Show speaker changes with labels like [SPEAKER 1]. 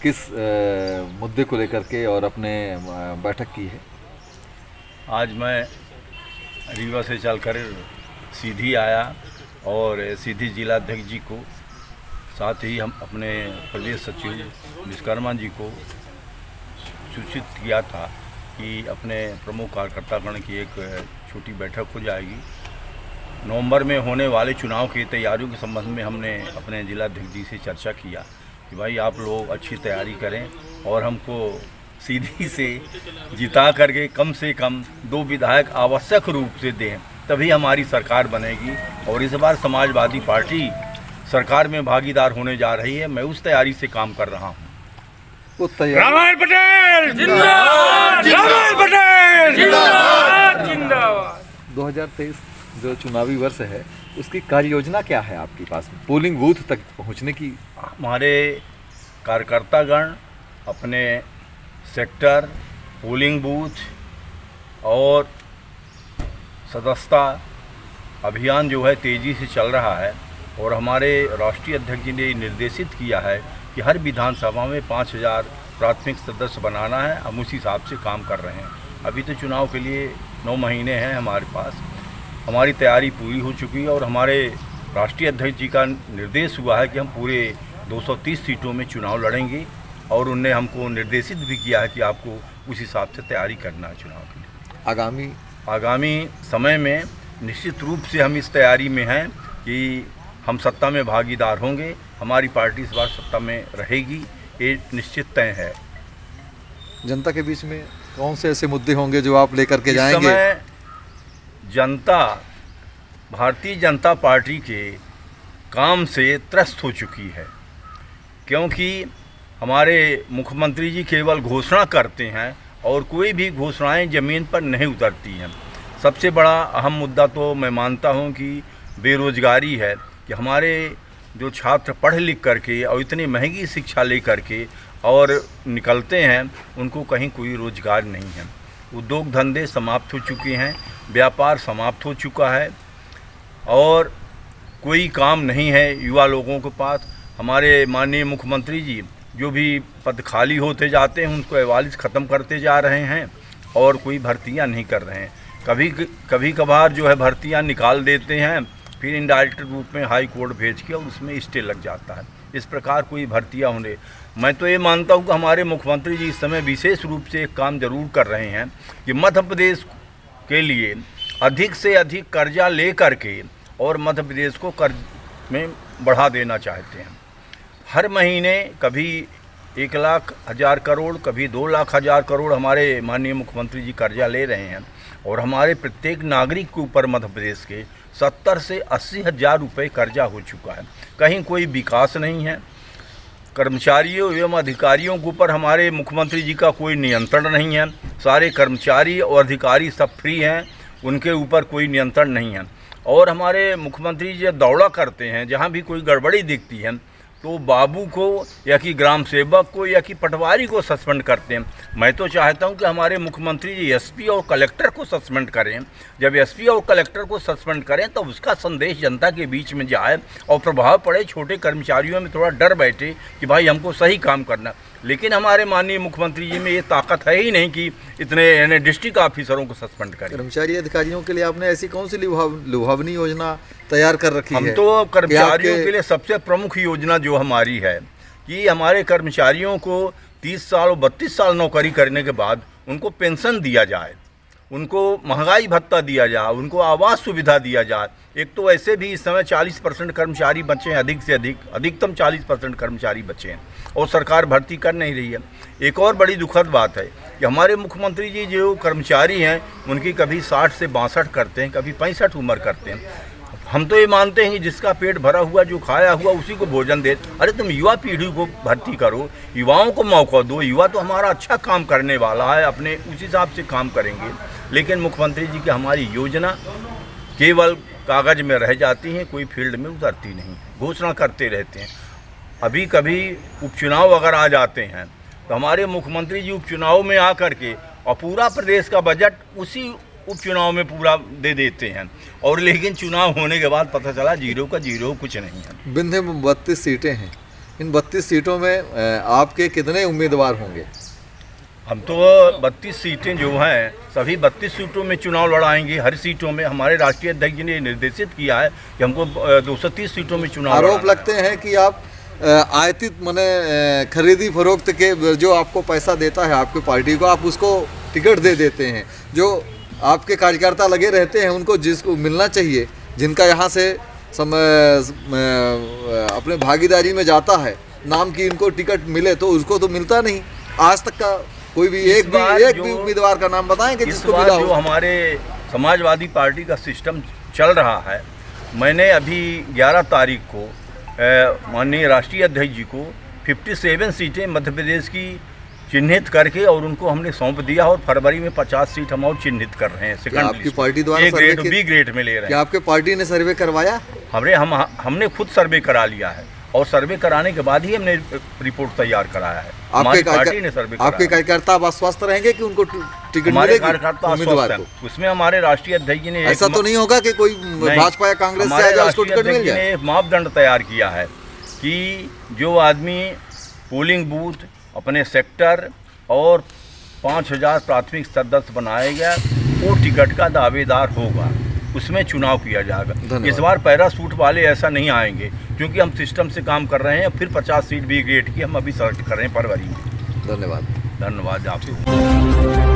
[SPEAKER 1] किस मुद्दे को लेकर के और अपने बैठक की है?
[SPEAKER 2] आज मैं रीवा से चलकर सीधी आया और सीधी जिलाध्यक्ष जी को, साथ ही हम अपने प्रदेश सचिव विश्वकर्मा जी को सूचित किया था कि अपने प्रमुख कार्यकर्तागण की एक छोटी बैठक हो जाएगी। नवंबर में होने वाले चुनाव की तैयारियों के संबंध में हमने अपने जिलाध्यक्ष जी से चर्चा किया कि भाई आप लोग अच्छी तैयारी करें और हमको सीधी से जिता करके कम से कम 2 विधायक आवश्यक रूप से दें, तभी हमारी सरकार बनेगी। और इस बार समाजवादी पार्टी सरकार में भागीदार होने जा रही है। मैं उस तैयारी से काम कर रहा हूँ।
[SPEAKER 3] रामायण पटेल जिंदाबाद, रामायण पटेल जिंदाबाद, जिंदाबाद।
[SPEAKER 1] 2023 जो चुनावी वर्ष है उसकी कार्य योजना क्या है आपके पास पोलिंग बूथ तक पहुंचने की?
[SPEAKER 2] हमारे कार्यकर्तागण अपने सेक्टर, पोलिंग बूथ और सदस्यता अभियान जो है तेज़ी से चल रहा है। और हमारे राष्ट्रीय अध्यक्ष जी ने निर्देशित किया है कि हर विधानसभा में 5000 प्राथमिक सदस्य बनाना है। हम उसी हिसाब से काम कर रहे हैं। अभी तो चुनाव के लिए 9 महीने हैं हमारे पास। हमारी तैयारी पूरी हो चुकी है और हमारे राष्ट्रीय अध्यक्ष जी का निर्देश हुआ है कि हम पूरे 230 सीटों में चुनाव लड़ेंगे और उनने हमको निर्देशित भी किया है कि आपको उस हिसाब से तैयारी करना है चुनाव के लिए। आगामी समय में निश्चित रूप से हम इस तैयारी में हैं कि हम सत्ता में भागीदार होंगे। हमारी पार्टी इस बार सत्ता में रहेगी, ये निश्चित तय है।
[SPEAKER 1] जनता के बीच में कौन से ऐसे मुद्दे होंगे जो आप लेकर के जाएंगे?
[SPEAKER 2] इस समय जनता भारतीय जनता पार्टी के काम से त्रस्त हो चुकी है, क्योंकि हमारे मुख्यमंत्री जी केवल घोषणा करते हैं और कोई भी घोषणाएं ज़मीन पर नहीं उतरती हैं। सबसे बड़ा अहम मुद्दा तो मैं मानता हूं कि बेरोज़गारी है कि हमारे जो छात्र पढ़ लिख करके और इतनी महंगी शिक्षा ले करके और निकलते हैं, उनको कहीं कोई रोज़गार नहीं है। उद्योग धंधे समाप्त हो चुके हैं, व्यापार समाप्त हो चुका है और कोई काम नहीं है युवा लोगों के पास। हमारे माननीय मुख्यमंत्री जी जो भी पद खाली होते जाते हैं उनको एवालिज ख़त्म करते जा रहे हैं और कोई भर्तियां नहीं कर रहे हैं। कभी कभार जो है भर्तियां निकाल देते हैं, फिर इनडायरेक्ट रूप में हाई कोर्ट भेज के और उसमें स्टे लग जाता है। इस प्रकार कोई भर्तियां होने, मैं तो ये मानता हूँ कि हमारे मुख्यमंत्री जी इस समय विशेष रूप से एक काम जरूर कर रहे हैं कि मध्य प्रदेश के लिए अधिक से अधिक कर्जा ले करके और मध्य प्रदेश को कर्ज में बढ़ा देना चाहते हैं। हर महीने कभी 1,00,000 करोड़, कभी 2,00,000 करोड़ हमारे माननीय मुख्यमंत्री जी कर्जा ले रहे हैं और हमारे प्रत्येक नागरिक के ऊपर मध्य प्रदेश के 70 से 80 हज़ार रुपये कर्जा हो चुका है। कहीं कोई विकास नहीं है। कर्मचारियों एवं अधिकारियों के ऊपर हमारे मुख्यमंत्री जी का कोई नियंत्रण नहीं है। सारे कर्मचारी और अधिकारी सब फ्री हैं, उनके ऊपर कोई नियंत्रण नहीं है। और हमारे मुख्यमंत्री जी दौड़ा करते हैं, जहाँ भी कोई गड़बड़ी दिखती है तो बाबू को या कि ग्राम सेवक को या कि पटवारी को सस्पेंड करते हैं। मैं तो चाहता हूं कि हमारे मुख्यमंत्री जी एसपी और कलेक्टर को सस्पेंड करें। जब एसपी और कलेक्टर को सस्पेंड करें तो उसका संदेश जनता के बीच में जाए और प्रभाव पड़े, छोटे कर्मचारियों में थोड़ा डर बैठे कि भाई हमको सही काम करना। लेकिन हमारे माननीय मुख्यमंत्री जी में ये ताकत है ही नहीं कि इतने डिस्ट्रिक्ट ऑफिसरों को सस्पेंड करें।
[SPEAKER 1] कर्मचारी अधिकारियों के लिए आपने ऐसी कौन सी लुभावनी योजना तैयार कर रखी है?
[SPEAKER 2] हम तो कर्मचारियों के लिए सबसे प्रमुख योजना जो हमारी है कि हमारे कर्मचारियों को 30 साल और 32 साल नौकरी करने के बाद उनको पेंशन दिया जाए, उनको महंगाई भत्ता दिया जाए, उनको आवास सुविधा दिया जाए। एक तो ऐसे भी इस समय 40% कर्मचारी बचे हैं, अधिक से अधिकतम 40% कर्मचारी बचे हैं और सरकार भर्ती कर नहीं रही है। एक और बड़ी दुखद बात है कि हमारे मुख्यमंत्री जी जो कर्मचारी हैं उनकी कभी 60 से 62 करते हैं, कभी 65 उम्र करते हैं। हम तो ये मानते हैं कि जिसका पेट भरा हुआ, जो खाया हुआ, उसी को भोजन दे। अरे तुम युवा पीढ़ी को भर्ती करो, युवाओं को मौका दो। युवा तो हमारा अच्छा काम करने वाला है, अपने उस हिसाब से काम करेंगे। लेकिन मुख्यमंत्री जी की हमारी योजना केवल कागज़ में रह जाती हैं, कोई फील्ड में उतरती नहीं, घोषणा करते रहते हैं। अभी कभी उपचुनाव अगर आ जाते हैं तो हमारे मुख्यमंत्री जी उपचुनाव में आकर के और पूरा प्रदेश का बजट उसी उपचुनाव में पूरा दे देते हैं और लेकिन चुनाव होने के बाद पता चला जीरो का जीरो, कुछ नहीं है।
[SPEAKER 1] विंध्य में 32 सीटें हैं, इन 32 सीटों में आपके कितने उम्मीदवार होंगे?
[SPEAKER 2] हम तो 32 सीटें जो हैं सभी 32 सीटों में चुनाव लड़ाएंगे। हर सीटों में हमारे राष्ट्रीय अध्यक्ष जी ने निर्देशित किया है कि हमको 230 सीटों में चुनाव
[SPEAKER 1] आरोप
[SPEAKER 2] लड़ाना
[SPEAKER 1] लगते हैं कि आप आयातित माने खरीदी फरोख्त के जो आपको पैसा देता है आपकी पार्टी को, आप उसको टिकट दे देते हैं। जो आपके कार्यकर्ता लगे रहते हैं उनको जिसको मिलना चाहिए, जिनका यहाँ से अपने भागीदारी में जाता है, नाम की इनको टिकट मिले तो उसको तो मिलता नहीं। आज तक का कोई भी एक भी उम्मीदवार का नाम बताएंगे जिसको मिला हो?
[SPEAKER 2] जो हमारे समाजवादी पार्टी का सिस्टम चल रहा है, मैंने अभी 11 तारीख को माननीय राष्ट्रीय अध्यक्ष जी को 57 सीटें मध्य प्रदेश की चिन्हित करके और उनको हमने सौंप दिया और फरवरी में 50 सीट हम और चिन्हित कर रहे हैं। सेकंड
[SPEAKER 1] आपकी पार्टी द्वारा
[SPEAKER 2] ग्रेड बी ग्रेड में ले रहे हैं।
[SPEAKER 1] क्या आपके पार्टी ने सर्वे करवाया?
[SPEAKER 2] हमने खुद सर्वे करा लिया है और सर्वे कराने के बाद ही हमने रिपोर्ट तैयार कराया है। हमारी पार्टी ने सर्वे कराया।
[SPEAKER 1] आपके कार्यकर्ता अब आश्वस्त रहेंगे कि उनको टिकट
[SPEAKER 2] हमारे
[SPEAKER 1] मिलेगी?
[SPEAKER 2] कार्यकर्ता आश्वस्त हैं। उसमें हमारे राष्ट्रीय अध्यक्ष जी ने
[SPEAKER 1] ऐसा तो नहीं होगा कि कोई भाजपा या कांग्रेस से आएगा उसको टिकट मिल जाए?
[SPEAKER 2] एक मापदंड तैयार किया है कि जो आदमी पोलिंग बूथ अपने सेक्टर और 5000 प्राथमिक सदस्य बनाएगा वो टिकट का दावेदार होगा, उसमें चुनाव किया जाएगा। इस बार पैरासूट वाले ऐसा नहीं आएंगे क्योंकि हम सिस्टम से काम कर रहे हैं। फिर 50 सीट बी ग्रेड की हम अभी सेलेक्ट कर रहे हैं फरवरी में।
[SPEAKER 1] धन्यवाद।
[SPEAKER 2] धन्यवाद आपको।